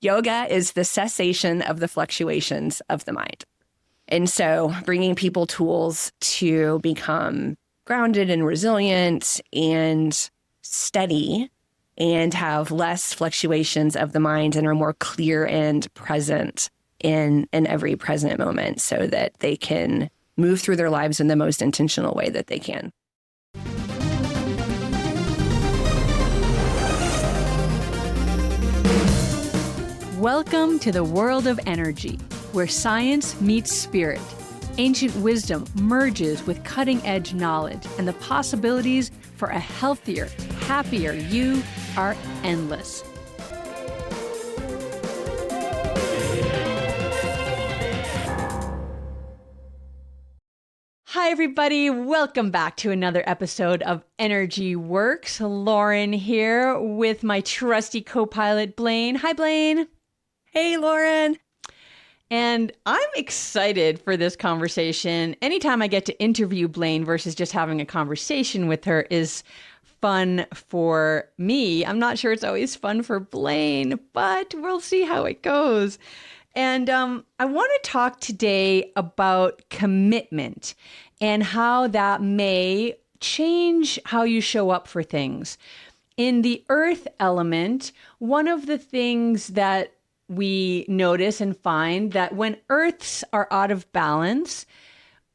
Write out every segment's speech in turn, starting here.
Yoga is the cessation of the fluctuations of the mind. And so bringing people tools to become grounded and resilient and steady and have less fluctuations of the mind and are more clear and present in every present moment so that they can move through their lives in the most intentional way that they can. Welcome to the world of energy, where science meets spirit. Ancient wisdom merges with cutting-edge knowledge, and the possibilities for a healthier, happier you are endless. Hi, everybody. Welcome back to another episode of Energy Works. Lauren here with my trusty co-pilot, Blaine. Hi, Blaine. Hey, Lauren. And I'm excited for this conversation. Anytime I get to interview Blaine versus just having a conversation with her is fun for me. I'm not sure it's always fun for Blaine, but we'll see how it goes. And I want to talk today about commitment and how that may change how you show up for things. In the earth element, one of the things that we notice and find that when earths are out of balance,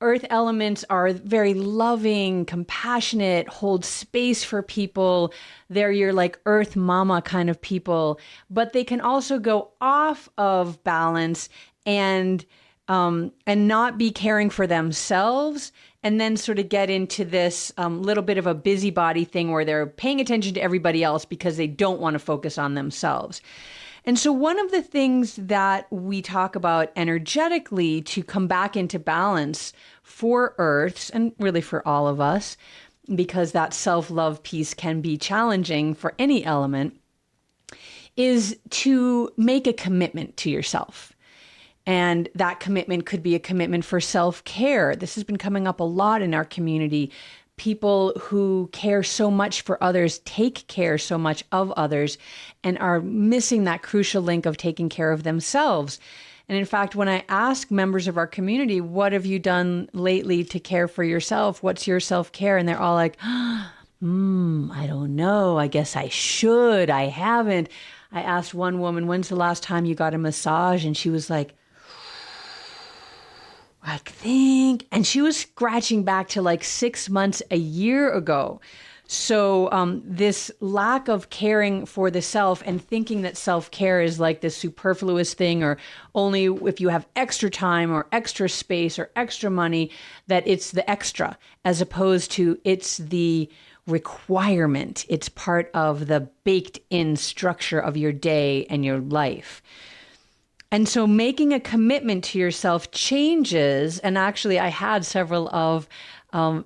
earth elements are very loving, compassionate, hold space for people. They're your like earth mama kind of people, but they can also go off of balance and not be caring for themselves, and then sort of get into this little bit of a busybody thing where they're paying attention to everybody else because they don't want to focus on themselves. And so one of the things that we talk about energetically to come back into balance for Earths, and really for all of us, because that self-love piece can be challenging for any element, is to make a commitment to yourself. And that commitment could be a commitment for self-care. This has been coming up a lot in our community. People who care so much for others take care so much of others and are missing that crucial link of taking care of themselves. And in fact, when I ask members of our community, what have you done lately to care for yourself? What's your self-care? And they're all like, I don't know. I guess I should. I haven't. I asked one woman, when's the last time you got a massage? And she was like, I think, and she was scratching back to like 6 months, a year ago. So this lack of caring for the self and thinking that self-care is like this superfluous thing, or only if you have extra time or extra space or extra money, that it's the extra, as opposed to it's the requirement. It's part of the baked in structure of your day and your life. And so making a commitment to yourself changes, and actually I had several of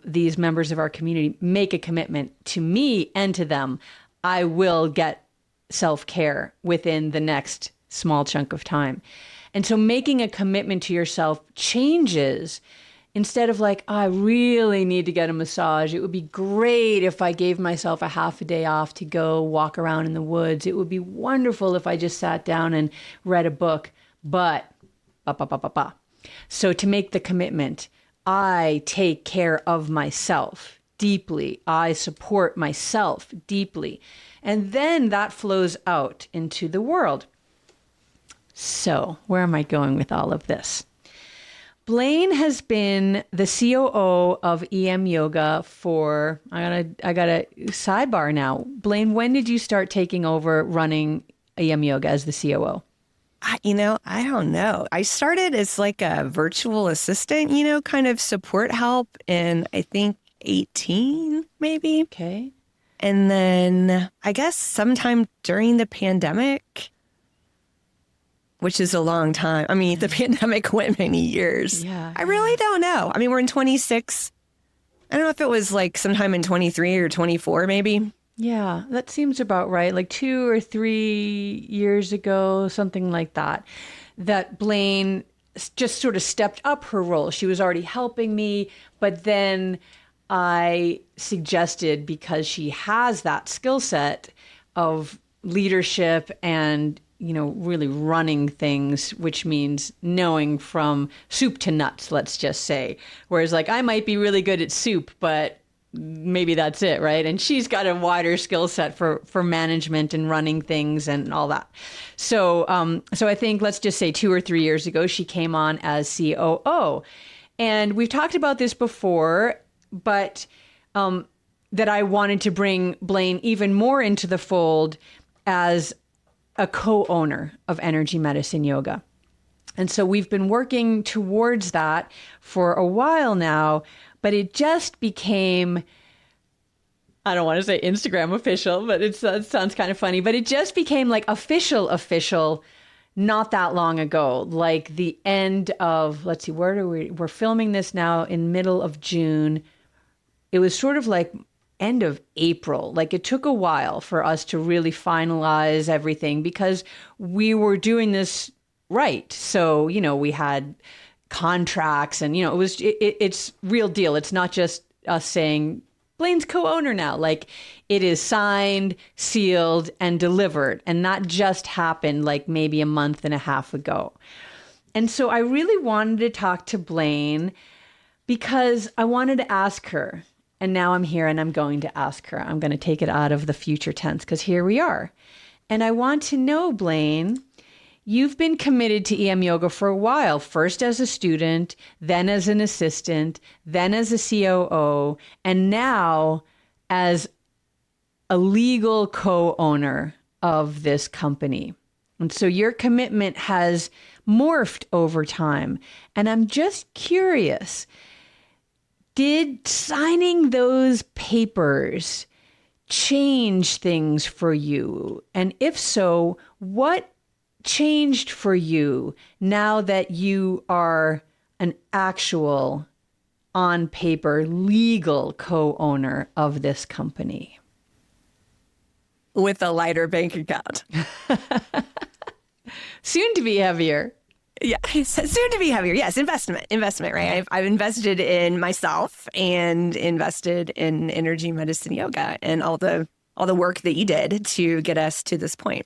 these members of our community make a commitment to me and to them. I will get self-care within the next small chunk of time. And so making a commitment to yourself changes. Instead of like, I really need to get a massage. It would be great if I gave myself a half a day off to go walk around in the woods. It would be wonderful if I just sat down and read a book. But, So to make the commitment, I take care of myself deeply. I support myself deeply. And then that flows out into the world. So where am I going with all of this? Blaine has been the COO of EMYoga for, I got a sidebar now. Blaine, when did you start taking over running EMYoga as the COO? I don't know. I started as like a virtual assistant, kind of support help in, I think, 18, maybe. Okay. And then I guess sometime during the pandemic, which is a long time. I mean, the pandemic went many years. Yeah. I really don't know. I mean, we're in 26. I don't know if it was like sometime in 23 or 24, maybe. Yeah, that seems about right. Like 2 or 3 years ago, something like that, that Blaine just sort of stepped up her role. She was already helping me, but then I suggested, because she has that skill set of leadership and really running things, which means knowing from soup to nuts, let's just say. Whereas like I might be really good at soup, but maybe that's it, right? And she's got a wider skill set for management and running things and all that. So I think let's just say 2 or 3 years ago, she came on as COO. And we've talked about this before, but that I wanted to bring Blaine even more into the fold as a co-owner of Energy Medicine Yoga. And so we've been working towards that for a while now, but it just became, I don't want to say Instagram official, but it sounds kind of funny, but it just became like official not that long ago, like the end of, let's see, we're filming this now in middle of June. It was sort of like end of April. Like it took a while for us to really finalize everything because we were doing this right. So, we had contracts and, it's real deal. It's not just us saying Blaine's co-owner now. Like it is signed, sealed, and delivered. And that just happened like maybe a month and a half ago. And so I really wanted to talk to Blaine because I wanted to ask her. And now I'm here and I'm going to ask her. I'm going to take it out of the future tense because here we are. And I want to know, Blaine, you've been committed to EMYoga for a while, first as a student, then as an assistant, then as a COO, and now as a legal co-owner of this company. And so your commitment has morphed over time. And I'm just curious, did signing those papers change things for you? And if so, what changed for you now that you are an actual, on paper, legal co-owner of this company? With a lighter bank account. Soon to be heavier. Yeah, soon to be heavier. Yes, investment, right? I've invested in myself and invested in Energy Medicine Yoga and all the work that you did to get us to this point.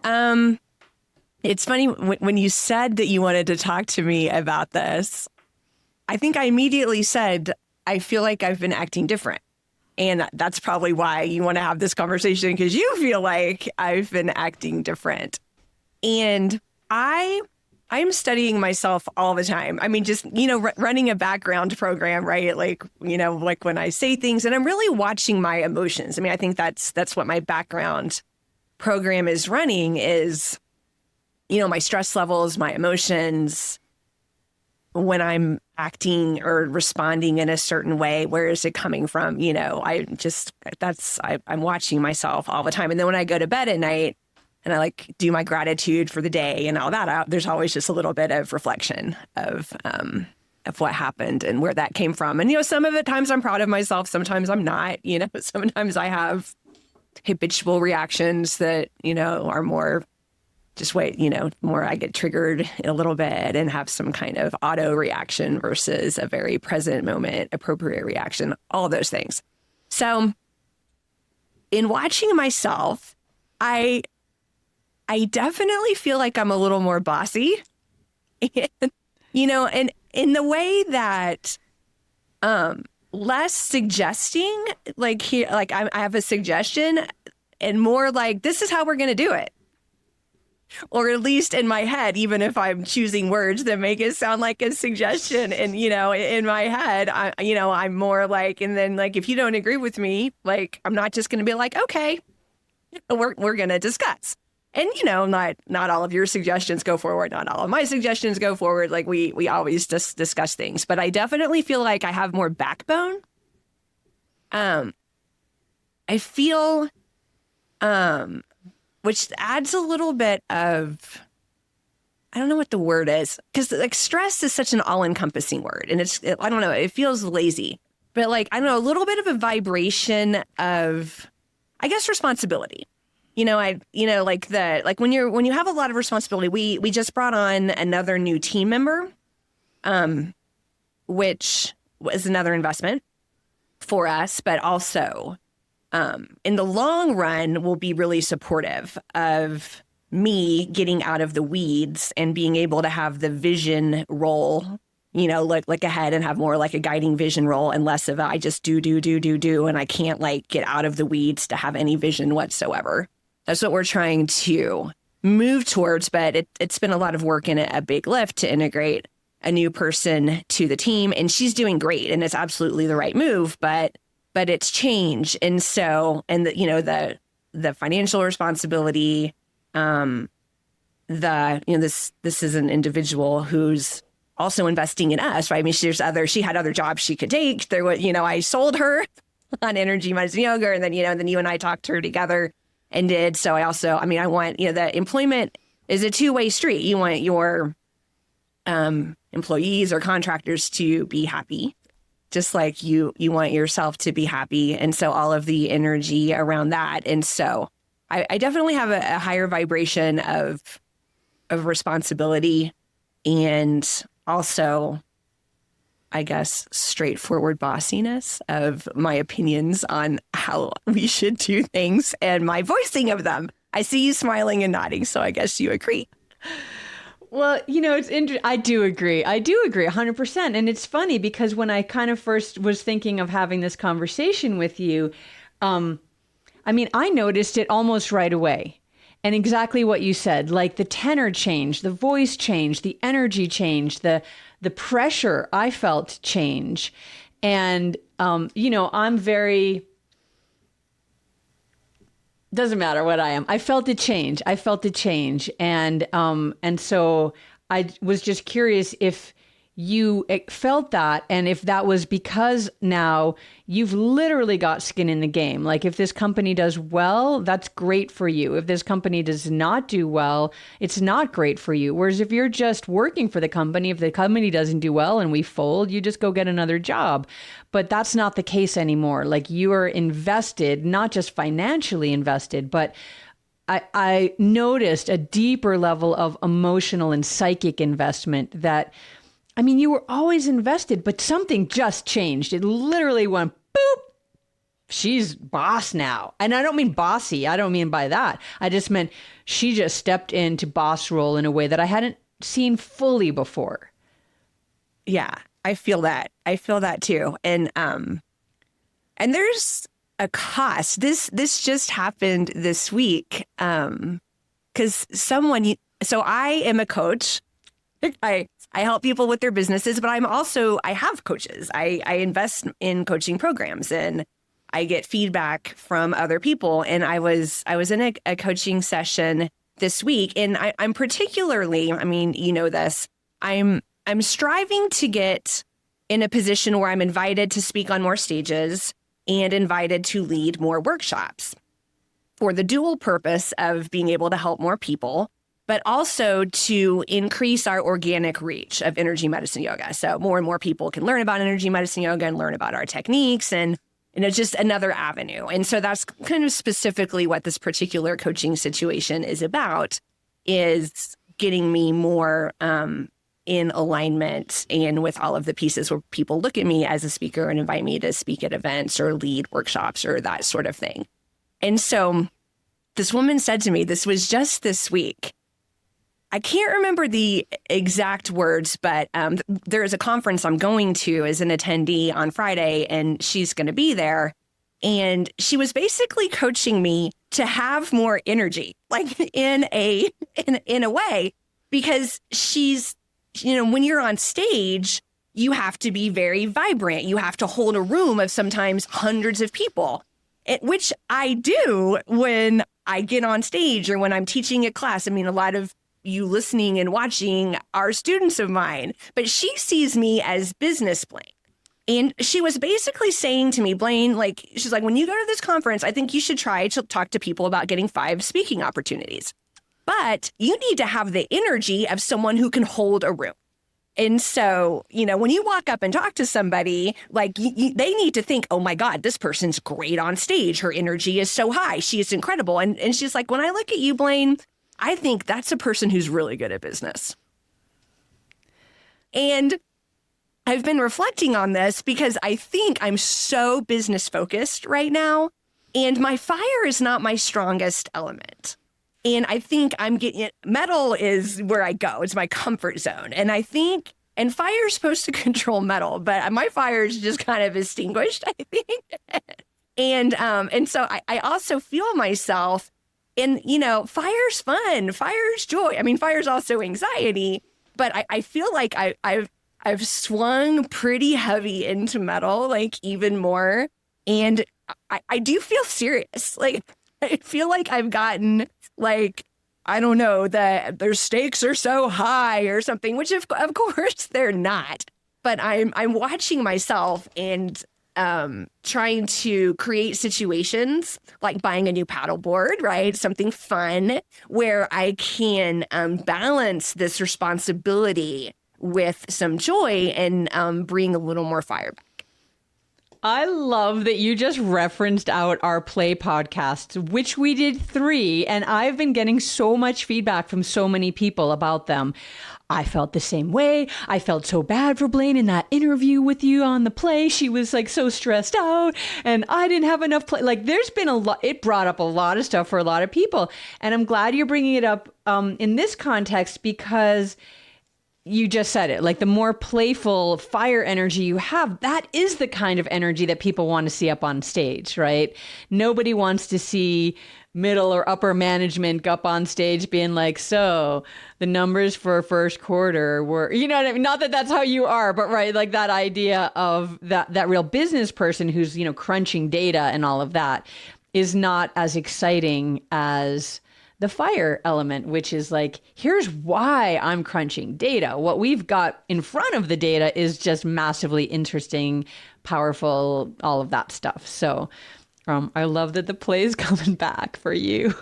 It's funny when you said that you wanted to talk to me about this, I think I immediately said, I feel like I've been acting different. And that's probably why you want to have this conversation, because you feel like I've been acting different. And I'm studying myself all the time. I mean, just, running a background program, right? Like when I say things and I'm really watching my emotions. I mean, I think that's what my background program is running is, my stress levels, my emotions, when I'm acting or responding in a certain way, where is it coming from? I'm watching myself all the time. And then when I go to bed at night, and I do my gratitude for the day and all that, there's always just a little bit of reflection of what happened and where that came from. And, some of the times I'm proud of myself. Sometimes I'm not, sometimes I have habitual reactions that, are more just more I get triggered a little bit and have some kind of auto reaction versus a very present moment, appropriate reaction, all those things. So in watching myself, I definitely feel like I'm a little more bossy, and in the way that, less suggesting, I have a suggestion and more like, this is how we're going to do it. Or at least in my head, even if I'm choosing words that make it sound like a suggestion. And, in my head, I'm more like, and then if you don't agree with me, I'm not just going to be like, okay, we're going to discuss. And, not all of your suggestions go forward. Not all of my suggestions go forward. We always just discuss things. But I definitely feel like I have more backbone. I feel, which adds a little bit of, I don't know what the word is. Because stress is such an all-encompassing word. And I don't know, it feels lazy. But I don't know, a little bit of a vibration of, I guess, responsibility. When you have a lot of responsibility, we just brought on another new team member, which was another investment for us, but also in the long run will be really supportive of me getting out of the weeds and being able to have the vision role, look ahead and have more like a guiding vision role and less of a, I just do. And I can't like get out of the weeds to have any vision whatsoever. That's what we're trying to move towards. But it's been a lot of work and a big lift to integrate a new person to the team. And she's doing great. And it's absolutely the right move, but it's change. And so, and the financial responsibility, this is an individual who's also investing in us, right? I mean, she had other jobs she could take. There was, I sold her on Energy Medicine Yoga, and then you and I talked her together and did. So I want, the employment is a two-way street. You want your employees or contractors to be happy, just like you want yourself to be happy. And so all of the energy around that. And so I definitely have a higher vibration of responsibility, and also, I guess, straightforward bossiness of my opinions on how we should do things and my voicing of them. I see you smiling and nodding, so I guess you agree. Well, it's interesting. I do agree 100%. And it's funny because when I kind of first was thinking of having this conversation with you, I noticed it almost right away. And exactly what you said, like the tenor changed, the voice changed, the energy changed, the pressure I felt change. And, I'm very, doesn't matter what I am. I felt it change. And so I was just curious if you felt that, and if that was because now you've literally got skin in the game. Like if this company does well, that's great for you. If this company does not do well, it's not great for you. Whereas if you're just working for the company, if the company doesn't do well and we fold, you just go get another job. But that's not the case anymore. Like you are invested, not just financially invested, but I noticed a deeper level of emotional and psychic investment that, you were always invested, but something just changed. It literally went boop. She's boss now. And I don't mean bossy. I don't mean by that. I just meant she just stepped into boss role in a way that I hadn't seen fully before. Yeah, I feel that. I feel that too. And there's a cost. This just happened this week. 'Cause so I am a coach. I help people with their businesses, but I have coaches. I invest in coaching programs and I get feedback from other people. And I was in a coaching session this week, and I'm particularly, this, I'm striving to get in a position where I'm invited to speak on more stages and invited to lead more workshops for the dual purpose of being able to help more people, but also to increase our organic reach of energy medicine yoga. So more and more people can learn about energy medicine yoga and learn about our techniques, and it's just another avenue. And so that's kind of specifically what this particular coaching situation is about, is getting me more in alignment and with all of the pieces where people look at me as a speaker and invite me to speak at events or lead workshops or that sort of thing. And so this woman said to me, this was just this week, I can't remember the exact words, but there is a conference I'm going to as an attendee on Friday, and she's going to be there. And she was basically coaching me to have more energy, like in a way, because she's, when you're on stage, you have to be very vibrant. You have to hold a room of sometimes hundreds of people, which I do when I get on stage or when I'm teaching a class. A lot of you listening and watching are students of mine, but she sees me as business Blaine. And she was basically saying to me, Blaine, she's like, when you go to this conference, I think you should try to talk to people about getting 5 speaking opportunities. But you need to have the energy of someone who can hold a room. And so, when you walk up and talk to somebody, they need to think, oh my God, this person's great on stage. Her energy is so high. She is incredible. And she's like, when I look at you, Blaine, I think that's a person who's really good at business. And I've been reflecting on this because I think I'm so business focused right now, and my fire is not my strongest element. And I think I'm getting it. Metal is where I go. It's my comfort zone. And I think, and fire is supposed to control metal, but my fire is just kind of extinguished, I think. And so I also feel myself in, fire's fun, fire's joy. I mean, fire's also anxiety, but I feel like I've swung pretty heavy into metal, like even more. And I do feel serious. Like, I feel like I've gotten like, I don't know, that their stakes are so high or something, which of course they're not. But I'm watching myself and trying to create situations like buying a new paddleboard, right? Something fun where I can balance this responsibility with some joy and bring a little more fire back. I love that you just referenced out our play podcasts, which we did 3, and I've been getting so much feedback from so many people about them. I felt the same way. I felt so bad for Blaine in that interview with you on the play. She was like so stressed out and I didn't have enough play. Like there's been a lot, it brought up a lot of stuff for a lot of people. And I'm glad you're bringing it up in this context because you just said it, like the more playful fire energy you have, that is the kind of energy that people want to see up on stage, right? Nobody wants to see middle or upper management up on stage being like, so the numbers for first quarter were, you know what I mean? Not that that's how you are, but right, like that idea of that real business person who's, crunching data and all of that is not as exciting as the fire element, which is like, here's why I'm crunching data. What we've got in front of the data is just massively interesting, powerful, all of that stuff. So I love that the play is coming back for you.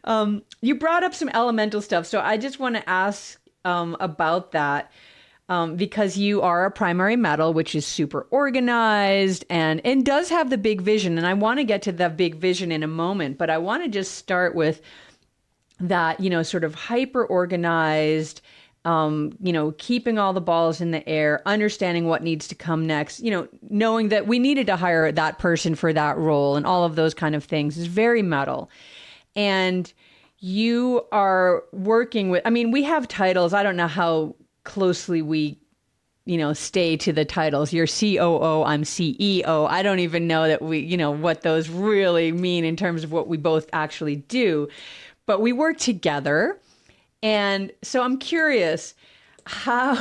You brought up some elemental stuff. So I just want to ask about that. Because you are a primary metal, which is super organized and does have the big vision. And I want to get to the big vision in a moment, but I want to just start with that, sort of hyper organized, keeping all the balls in the air, understanding what needs to come next, knowing that we needed to hire that person for that role and all of those kind of things is very metal. And you are working with, we have titles. I don't know how closely we, stay to the titles. You're COO, I'm CEO. I don't even know that we, what those really mean in terms of what we both actually do, but we work together. And so I'm curious how,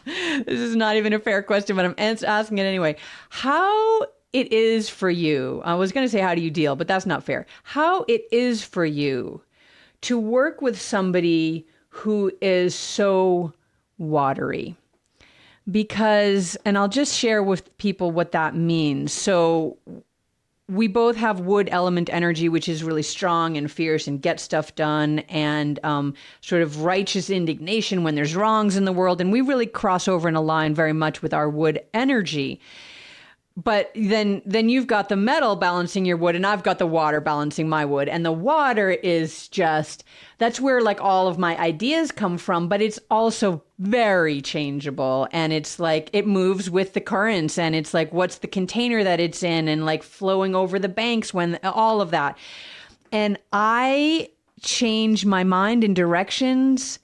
this is not even a fair question, but I'm asking it anyway, how it is for you. I was going to say, how do you deal, but that's not fair. How it is for you to work with somebody who is so watery, because, and I'll just share with people what that means. So we both have wood element energy, which is really strong and fierce and get stuff done, and sort of righteous indignation when there's wrongs in the world. And we really cross over and align very much with our wood energy. But then you've got the metal balancing your wood and I've got the water balancing my wood. And the water is just, that's where like all of my ideas come from, but it's also very changeable. And it's like, it moves with the currents and it's like, what's the container that it's in and like flowing over the banks when all of that. And I change my mind in directions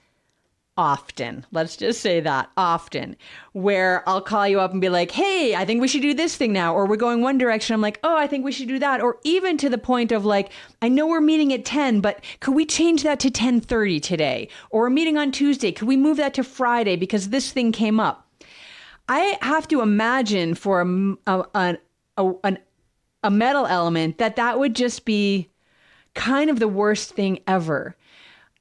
often. Let's just say that often, where I'll call you up and be like, hey, I think we should do this thing now. Or we're going one direction. I'm like, oh, I think we should do that. Or even to the point of like, I know we're meeting at 10, but could we change that to 10:30 today? Or we're meeting on Tuesday. Could we move that to Friday because this thing came up? I have to imagine for a metal element that would just be kind of the worst thing ever.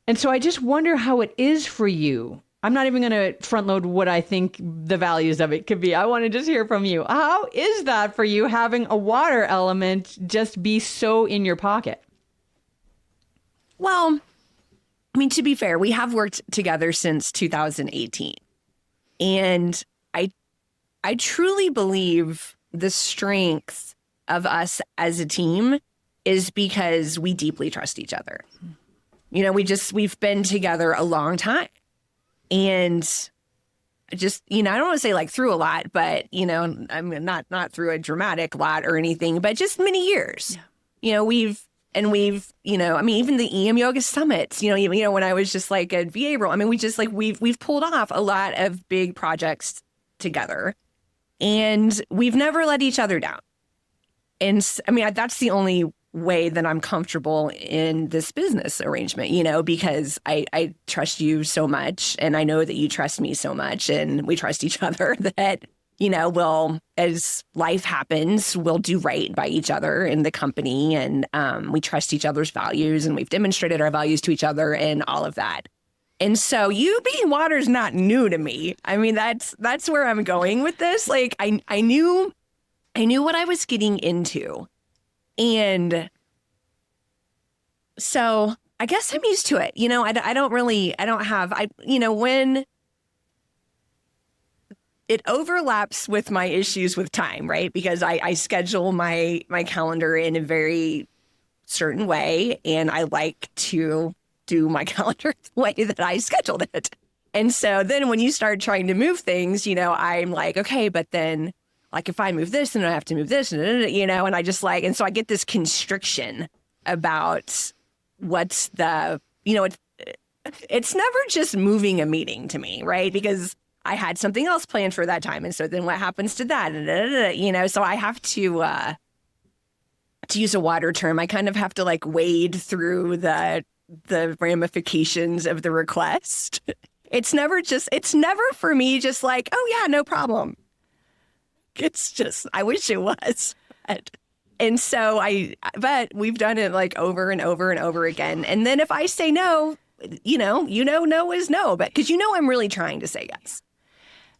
And so I just wonder how it is for you. I'm not even going to front load what I think the values of it could be. I want to just hear from you. How is that for you, having a water element just be so in your pocket? Well, to be fair, we have worked together since 2018. And I truly believe the strength of us as a team is because we deeply trust each other. We've been together a long time, and just, I don't want to say like through a lot, but, I'm not through a dramatic lot or anything, but just many years. Yeah. We've And we've, even the EMYoga summits, when I was just like a VA role, we just like, we've pulled off a lot of big projects together, and we've never let each other down. And that's the only way that I'm comfortable in this business arrangement, because I trust you so much, and I know that you trust me so much, and we trust each other that, we'll, as life happens, we'll do right by each other in the company. And we trust each other's values, and we've demonstrated our values to each other and all of that. And so you being water's not new to me. That's where I'm going with this. Like I knew what I was getting into. And so I guess I'm used to it. When it overlaps with my issues with time, right? Because I schedule my calendar in a very certain way, and I like to do my calendar the way that I scheduled it. And so then when you start trying to move things, I'm like, okay, but then like if I move this, then I have to move this, and I just like, and so I get this constriction about what's the, it's never just moving a meeting to me, right? Because I had something else planned for that time. And so then what happens to that? So I have to use a water term, I kind of have to like wade through the ramifications of the request. It's never for me just like, oh yeah, no problem. It's just, I wish it was. And so but we've done it like over and over and over again. And then if I say no, no is no, but because I'm really trying to say yes.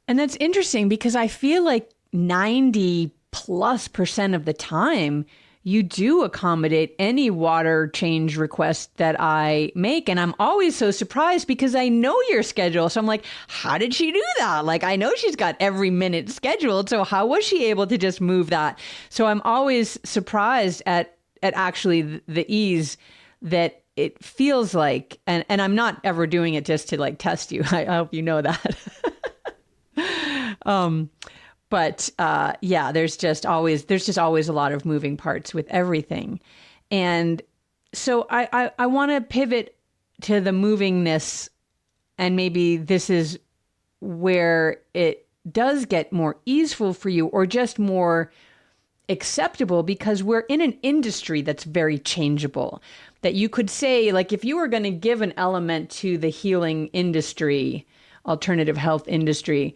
And that's interesting because I feel like 90+% of the time you do accommodate any water change request that I make. And I'm always so surprised because I know your schedule. So I'm like, how did she do that? Like, I know she's got every minute scheduled. So how was she able to just move that? So I'm always surprised at actually the ease that it feels like. And I'm not ever doing it just to like test you. I hope you know that. But there's just always a lot of moving parts with everything. And so I want to pivot to the movingness, and maybe this is where it does get more easeful for you or just more acceptable, because we're in an industry that's very changeable. That you could say, like, if you were going to give an element to the healing industry, alternative health industry,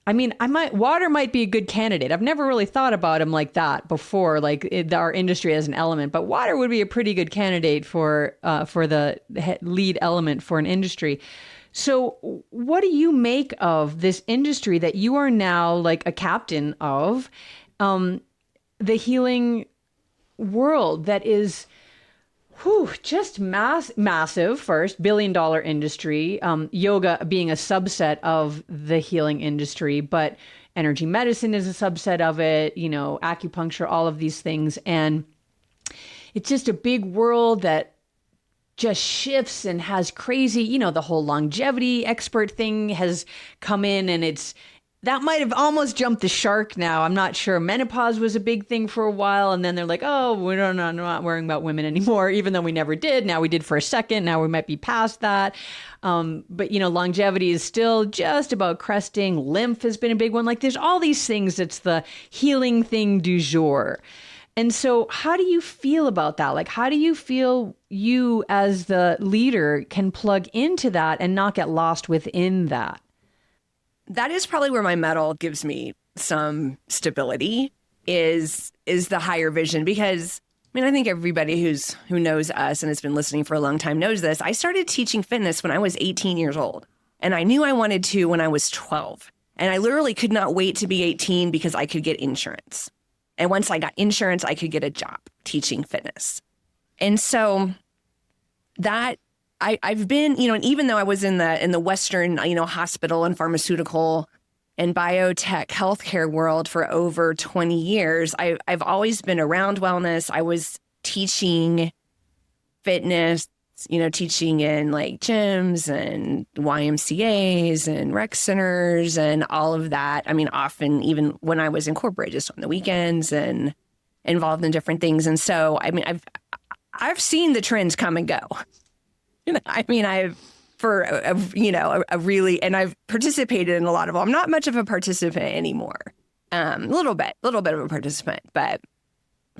water might be a good candidate. I've never really thought about them like that before, like our industry as an element, but water would be a pretty good candidate for the lead element for an industry. So what do you make of this industry that you are now like a captain of, the healing world that is just massive first, $1 billion industry, yoga being a subset of the healing industry, but energy medicine is a subset of it, acupuncture, all of these things. And it's just a big world that just shifts and has crazy, the whole longevity expert thing has come in, and that might have almost jumped the shark now. I'm not sure. Menopause was a big thing for a while. And then they're like, oh, we're not worrying about women anymore, even though we never did. Now we did for a second. Now we might be past that. But longevity is still just about cresting. Lymph has been a big one. Like there's all these things. It's the healing thing du jour. And so how do you feel about that? Like, how do you feel you as the leader can plug into that and not get lost within that? That is probably where my medal gives me some stability is the higher vision, because I think everybody who knows us and has been listening for a long time knows this. I started teaching fitness when I was 18 years old, and I knew I wanted to when I was 12. And I literally could not wait to be 18 because I could get insurance. And once I got insurance, I could get a job teaching fitness. And so that I've been, and even though I was in the Western, hospital and pharmaceutical and biotech healthcare world for over 20 years, I've always been around wellness. I was teaching fitness, teaching in like gyms and YMCAs and rec centers and all of that. Often even when I was in corporate, just on the weekends and involved in different things. And so, I've seen the trends come and go. I mean, I've for a really, and I've participated in a lot of them. I'm not much of a participant anymore. A little bit of a participant, but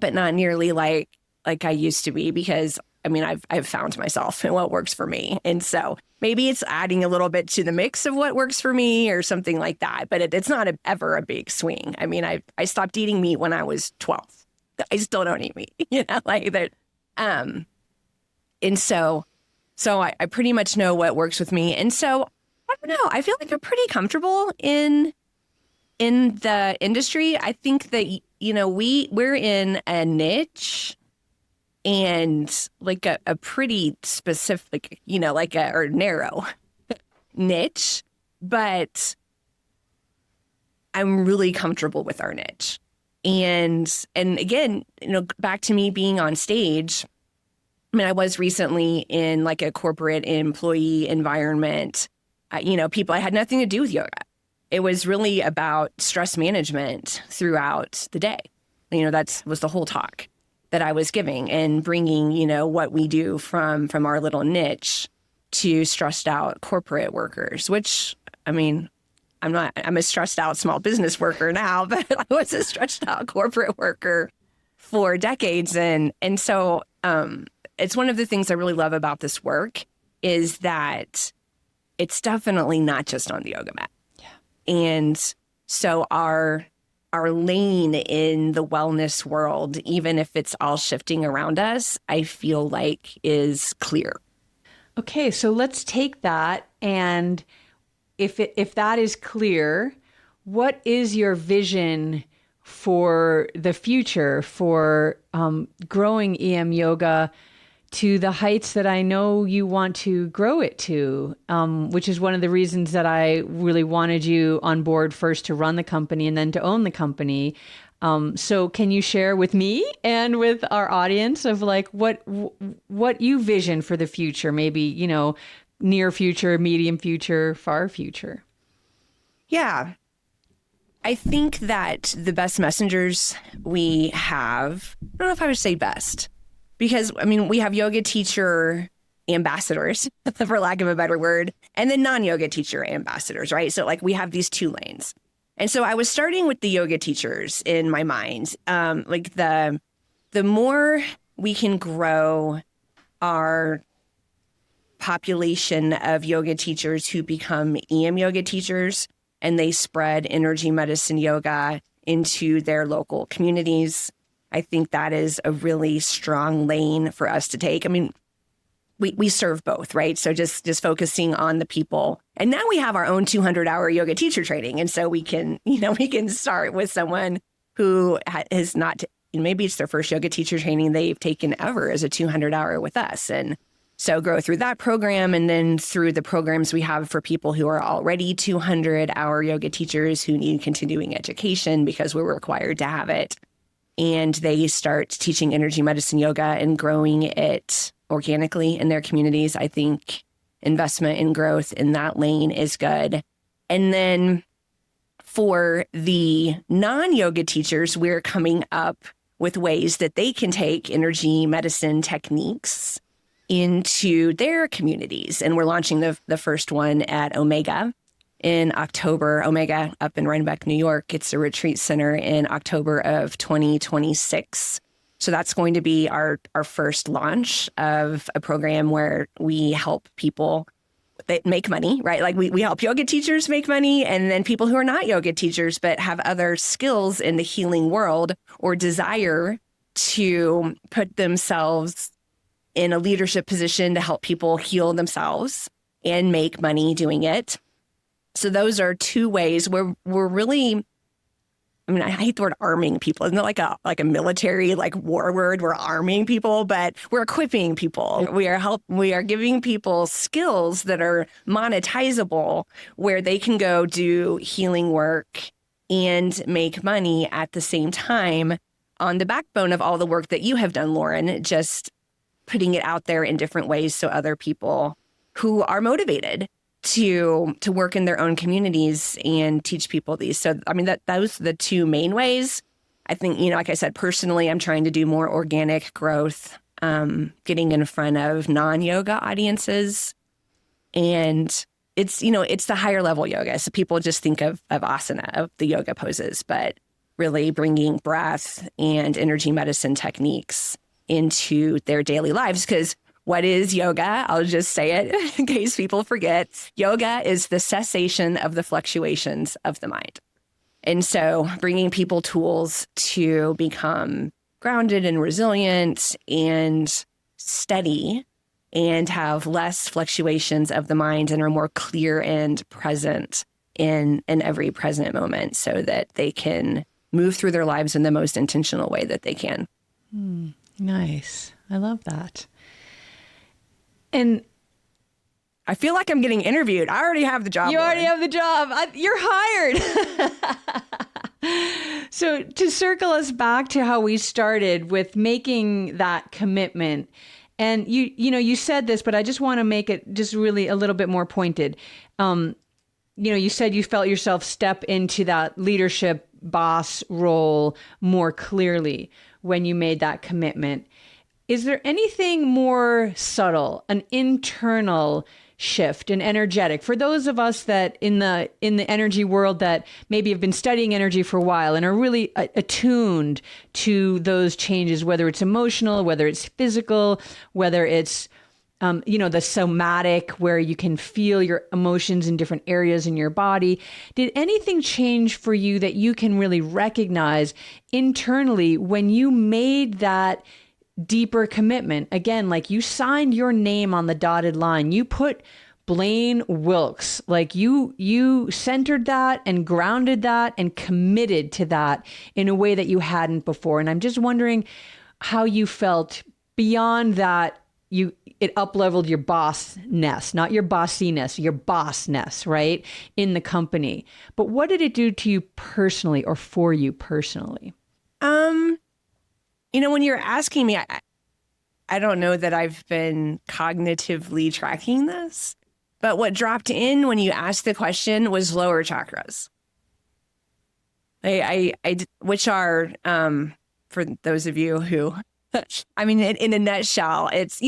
not nearly like I used to be, because I mean, I've found myself and what works for me. And so maybe it's adding a little bit to the mix of what works for me or something like that. But it's not ever a big swing. I mean, I stopped eating meat when I was 12. I still don't eat meat, like that. And so I pretty much know what works with me. And so I don't know, I feel like I'm pretty comfortable in the industry. I think that, we're in a niche, and like a pretty specific, or narrow niche, but I'm really comfortable with our niche. And again, back to me being on stage. I mean, I was recently in like a corporate employee environment. People, I had nothing to do with yoga. It was really about stress management throughout the day. That was the whole talk that I was giving, and bringing, what we do from our little niche to stressed out corporate workers, which, I mean, I'm a stressed out small business worker now, but I was a stressed out corporate worker for decades. And so it's one of the things I really love about this work is that it's definitely not just on the yoga mat. Yeah. And so our lane in the wellness world, even if it's all shifting around us, I feel like is clear. Okay, so let's take that, and if that is clear, what is your vision for the future for growing EMYoga to the heights that I know you want to grow it to, which is one of the reasons that I really wanted you on board first to run the company and then to own the company. So can you share with me and with our audience of like what you vision for the future, maybe, near future, medium future, far future? Yeah. I think that the best messengers we have, I don't know if I would say best, because, I mean, we have yoga teacher ambassadors, for lack of a better word, and then non-yoga teacher ambassadors, right? So like we have these two lanes. And so I was starting with the yoga teachers in my mind. Like the more we can grow our population of yoga teachers who become EMYoga teachers, and they spread energy medicine yoga into their local communities, I think that is a really strong lane for us to take. I mean, we serve both, right? So just focusing on the people. And now we have our own 200-hour yoga teacher training. And so we can start with someone who has not, maybe it's their first yoga teacher training they've taken ever as a 200-hour with us. And so grow through that program, and then through the programs we have for people who are already 200-hour yoga teachers who need continuing education because we're required to have it. And they start teaching energy medicine yoga and growing it organically in their communities. I think investment in growth in that lane is good. And then for the non-yoga teachers, we're coming up with ways that they can take energy medicine techniques into their communities. And we're launching the first one at Omega in October. Omega up in Rhinebeck, New York. It's a retreat center in October of 2026. So that's going to be our first launch of a program where we help people that make money, right? Like we help yoga teachers make money, and then people who are not yoga teachers but have other skills in the healing world or desire to put themselves in a leadership position to help people heal themselves and make money doing it. So those are two ways where we're really, I mean, I hate the word arming people. Isn't it like a military, like war word? We're arming people, but we're equipping people. We are giving people skills that are monetizable, where they can go do healing work and make money at the same time, on the backbone of all the work that you have done, Lauren, just putting it out there in different ways so other people who are motivated to work in their own communities and teach people these. So, I mean, those are the two main ways. I think, like I said, personally, I'm trying to do more organic growth getting in front of non-yoga audiences. And it's the higher level yoga. So people just think of asana, of the yoga poses, but really bringing breath and energy medicine techniques into their daily lives. Because what is yoga? I'll just say it in case people forget. Yoga is the cessation of the fluctuations of the mind. And so bringing people tools to become grounded and resilient and steady and have less fluctuations of the mind and are more clear and present in every present moment so that they can move through their lives in the most intentional way that they can. Nice. I love that. And I feel like I'm getting interviewed. I already have the job. You already have the job. You're hired. So to circle us back to how we started with making that commitment, and you said this, but I just want to make it just really a little bit more pointed. You said you felt yourself step into that leadership boss role more clearly when you made that commitment. Is there anything more subtle, an internal shift and energetic for those of us that in the energy world that maybe have been studying energy for a while and are really attuned to those changes, whether it's emotional, whether it's physical, whether it's the somatic, where you can feel your emotions in different areas in your body. Did anything change for you that you can really recognize internally when you made that deeper commitment? Again, like you signed your name on the dotted line. You put Blaine Wilkes, like you centered that and grounded that and committed to that in a way that you hadn't before. And I'm just wondering how you felt beyond that. It up-leveled your bossness, not your bossiness, your bossness, right, in the company. But what did it do to you personally or for you personally? When you're asking me, I don't know that I've been cognitively tracking this, but what dropped in when you asked the question was lower chakras. Which are, for those of you who, in a nutshell, it's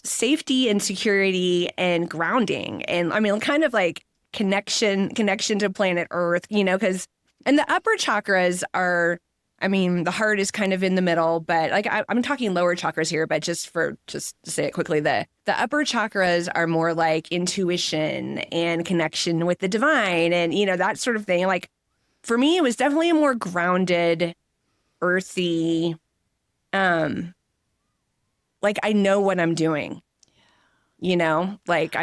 safety and security and grounding. And kind of like connection to planet Earth, because, and the upper chakras are, the heart is kind of in the middle, but like I'm talking lower chakras here, but just to say it quickly, the upper chakras are more like intuition and connection with the divine and, that sort of thing. Like for me, it was definitely a more grounded, earthy, like I know what I'm doing, like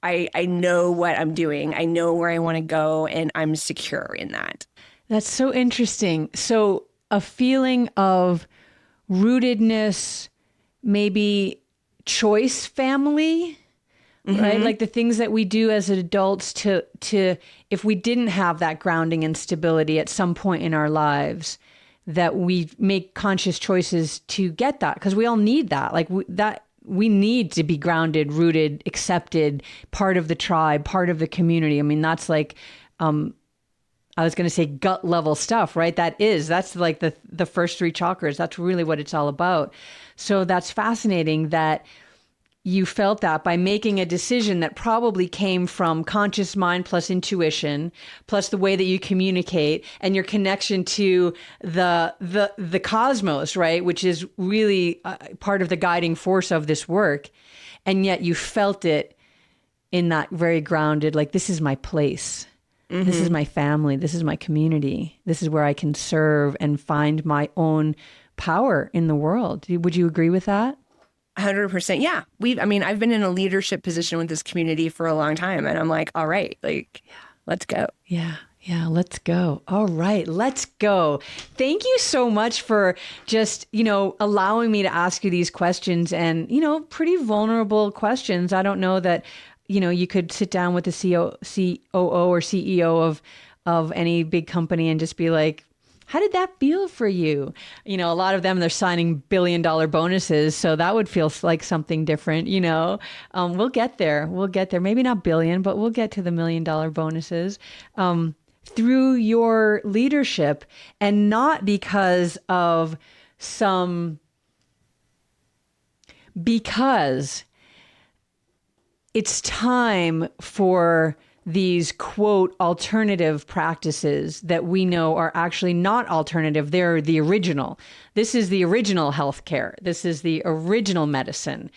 I know what I'm doing. I know where I want to go and I'm secure in that. That's so interesting. So a feeling of rootedness, maybe choice family, right? Like the things that we do as adults to if we didn't have that grounding and stability at some point in our lives, that we make conscious choices to get that, because we all need that. Like we need to be grounded, rooted, accepted, part of the tribe, part of the community. That's like, I was going to say gut level stuff, right? That's like the first three chakras. That's really what it's all about. So that's fascinating that you felt that by making a decision that probably came from conscious mind plus intuition, plus the way that you communicate and your connection to the cosmos, right? Which is really part of the guiding force of this work. And yet you felt it in that very grounded, like, this is my place. This is my family. This is my community. This is where I can serve and find my own power in the world. Would you agree with that? 100%. Yeah. I've been in a leadership position with this community for a long time, and I'm like, all right, like, let's go. Yeah. Yeah. Let's go. All right. Let's go. Thank you so much for just, allowing me to ask you these questions and, pretty vulnerable questions. I don't know that, you could sit down with the COO or CEO of any big company and just be like, how did that feel for you? A lot of them, they're signing $1 billion bonuses. So that would feel like something different, We'll get there. Maybe not billion, but we'll get to the $1 million bonuses through your leadership, and not because of some because it's time for these, quote, alternative practices that we know are actually not alternative. They're the original. This is the original healthcare. This is the original medicine.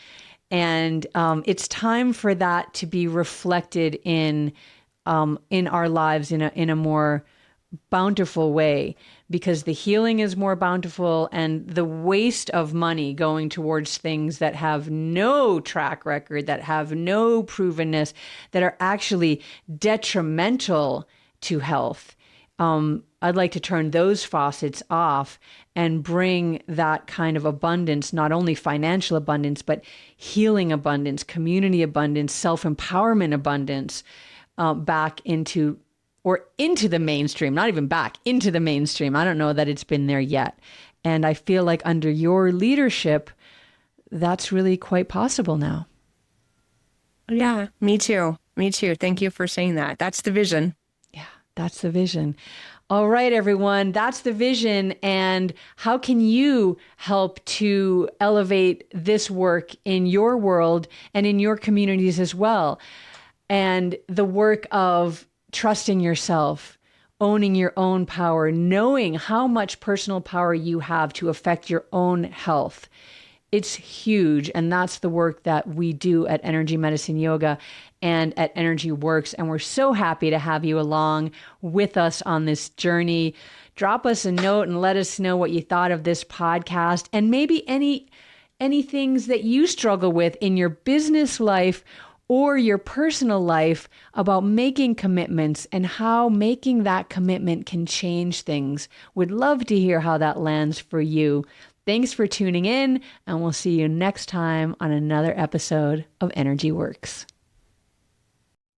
And it's time for that to be reflected in our lives in a more bountiful way, because the healing is more bountiful, and the waste of money going towards things that have no track record, that have no provenness, that are actually detrimental to health. I'd like to turn those faucets off and bring that kind of abundance, not only financial abundance, but healing abundance, community abundance, self-empowerment abundance, back into the mainstream, not even back into the mainstream. I don't know that it's been there yet. And I feel like under your leadership, that's really quite possible now. Yeah, me too. Me too. Thank you for saying that. That's the vision. Yeah, that's the vision. All right, everyone, that's the vision. And how can you help to elevate this work in your world and in your communities as well? And the work of trusting yourself, owning your own power, knowing how much personal power you have to affect your own health. It's huge. And that's the work that we do at Energy Medicine Yoga and at Energy Works. And we're so happy to have you along with us on this journey. Drop us a note and let us know what you thought of this podcast, and maybe any things that you struggle with in your business life or your personal life about making commitments and how making that commitment can change things. Would love to hear how that lands for you. Thanks for tuning in, and we'll see you next time on another episode of Energy Works.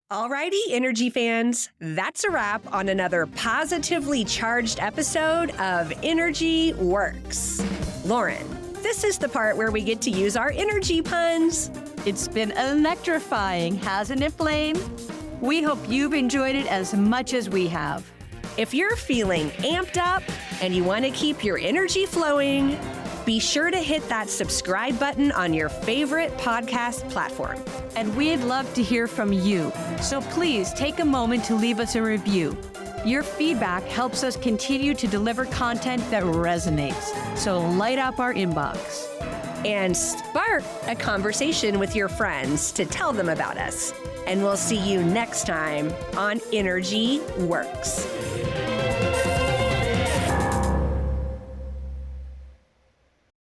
Alrighty, Energy fans, that's a wrap on another positively charged episode of Energy Works. Lauren, this is the part where we get to use our energy puns. It's been electrifying, hasn't it, Blaine? We hope you've enjoyed it as much as we have. If you're feeling amped up and you want to keep your energy flowing, be sure to hit that subscribe button on your favorite podcast platform. And we'd love to hear from you, so please take a moment to leave us a review. Your feedback helps us continue to deliver content that resonates, so light up our inbox. And spark a conversation with your friends to tell them about us. And we'll see you next time on Energy Works.